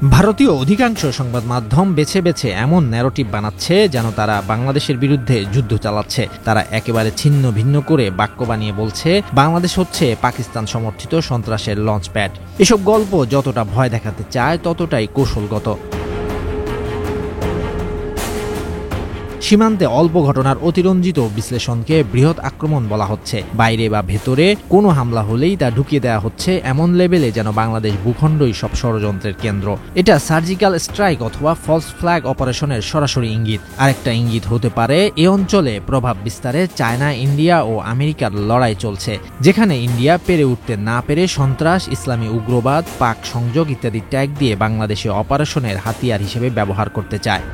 ভারতীয় অধিকাংশ সংবাদ মাধ্যম বেছে বেছে এমন ন্যারেটিভ বানাচ্ছে যেন তারা বাংলাদেশের বিরুদ্ধে যুদ্ধ চালাচ্ছে। তারা একেবারে ছিন্ন ভিন্ন করে বাক্য বানিয়ে বলছে বাংলাদেশ হচ্ছে পাকিস্তান সমর্থিত সন্ত্রাসের লঞ্চপ্যাড। এসব গল্প যতটা ভয় দেখাতে চায় ততটাই কৌশলগত। সীমান্তে অল্প ঘটনার অতিরঞ্জিত বিশ্লেষণকে বৃহৎ আক্রমণ বলা হচ্ছে। বাইরে বা ভেতরে কোনো হামলা হলেই তা ঢুকিয়ে দেওয়া হচ্ছে এমন লেভেলে যেন বাংলাদেশ ভূখণ্ডই সব ষড়যন্ত্রের কেন্দ্র। এটা সার্জিক্যাল স্ট্রাইক অথবা ফলস ফ্ল্যাগ অপারেশনের সরাসরি ইঙ্গিত। আরেকটা ইঙ্গিত হতে পারে এ অঞ্চলে প্রভাব বিস্তারে চায়না, ইন্ডিয়া ও আমেরিকার লড়াই চলছে, যেখানে ইন্ডিয়া পেরে উঠতে না পেরে সন্ত্রাস, ইসলামী উগ্রবাদ, পাক সংযোগ ইত্যাদি ট্যাগ দিয়ে বাংলাদেশে অপারেশনের হাতিয়ার হিসেবে ব্যবহার করতে চায়।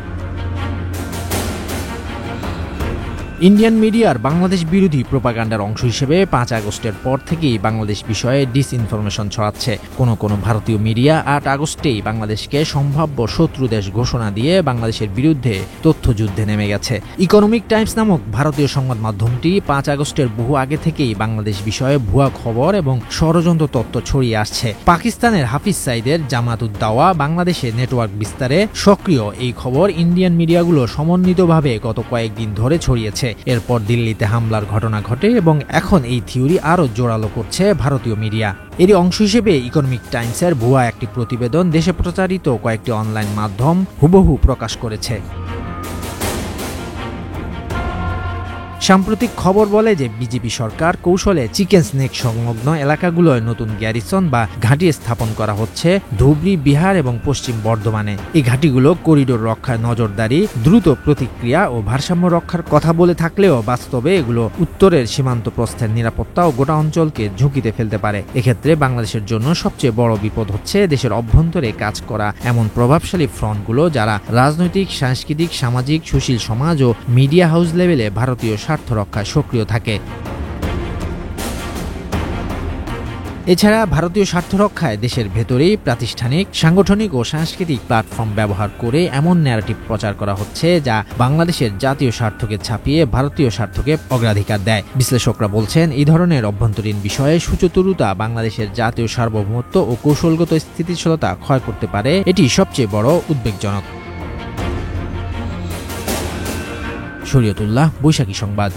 ইন্ডিয়ান মিডিয়ার বাংলাদেশ বিরোধী প্রোপাগান্ডার অংশ হিসেবে 5 আগস্টের পর থেকেই বাংলাদেশ বিষয়ে ডিসইনফরমেশন ছড়াচ্ছে। কোনো ভারতীয় মিডিয়া 8 আগস্টেই বাংলাদেশকে সম্ভাব্য শত্রু দেশ ঘোষণা দিয়ে বাংলাদেশের বিরুদ্ধে তথ্যযুদ্ধে নেমে গেছে। ইকোনমিক টাইমস নামক ভারতীয় সংবাদ মাধ্যমটি 5 আগস্টের বহু আগে থেকেই বাংলাদেশ বিষয়ে ভুয়া খবর এবং ষড়যন্ত্র তথ্য ছড়িয়ে আসছে। পাকিস্তানের হাফিজ সাইদের জামাত উদ দাওয়া বাংলাদেশে নেটওয়ার্ক বিস্তারে সক্রিয় এই খবর ইন্ডিয়ান মিডিয়াগুলো সমন্বিতভাবে গত কয়েকদিন ধরে ছড়িয়েছে। এরপর দিল্লিতে হামলার ঘটনা ঘটে এবং এখন এই থিওরি আরো জোরালো করছে ভারতীয় মিডিয়া। এরই অংশ হিসেবে ইকোনমিক টাইমসের ভুয়া একটি প্রতিবেদন দেশে প্রচারিত কয়েকটি অনলাইন মাধ্যম হুবহু প্রকাশ করেছে। সাম্প্রতিক খবর বলে যে বিজেপি সরকার কৌশলে চিকেন স্নেক সংলগ্ন এলাকাগুলোয় নতুন গ্যারিসন বা ঘাঁটি স্থাপন করা হচ্ছে ধুবড়ী, বিহার এবং পশ্চিম বর্ধমানে। এই ঘাঁটিগুলো করিডোর রক্ষায় নজরদারি, দ্রুত প্রতিক্রিয়া ও ভারসাম্য রক্ষার কথা বলে থাকলেও বাস্তবে এগুলো উত্তরের সীমান্ত প্রস্থের নিরাপত্তা ও গোটা অঞ্চলকে ঝুঁকিতে ফেলতে পারে। এক্ষেত্রে বাংলাদেশের জন্য সবচেয়ে বড় বিপদ হচ্ছে দেশের অভ্যন্তরে কাজ করা এমন প্রভাবশালী ফ্রন্টগুলো যারা রাজনৈতিক, সাংস্কৃতিক, সামাজিক, সুশীল সমাজ ও মিডিয়া হাউস লেভেলে ভারতীয় স্বার্থ রক্ষায় সক্রিয় থাকে। এছাড়া ভারতীয় স্বার্থ রক্ষায় দেশের ভেতরেই প্রাতিষ্ঠানিক, সাংগঠনিক ও সাংস্কৃতিক প্ল্যাটফর্ম ব্যবহার করে এমন ন্যারেটিভ প্রচার করা হচ্ছে যা বাংলাদেশের জাতীয় স্বার্থকে ছাপিয়ে ভারতীয় স্বার্থকে অগ্রাধিকার দেয়। বিশ্লেষকরা বলছেন এই ধরনের অভ্যন্তরীণ বিষয়ে সুচতুরতা বাংলাদেশের জাতীয় সার্বভৌমত্ব ও কৌশলগত স্থিতিশীলতা ক্ষয় করতে পারে। এটি সবচেয়ে বড় উদ্বেগজনক। শরীয়তুল্লাহ, বৈশাখী সংবাদ।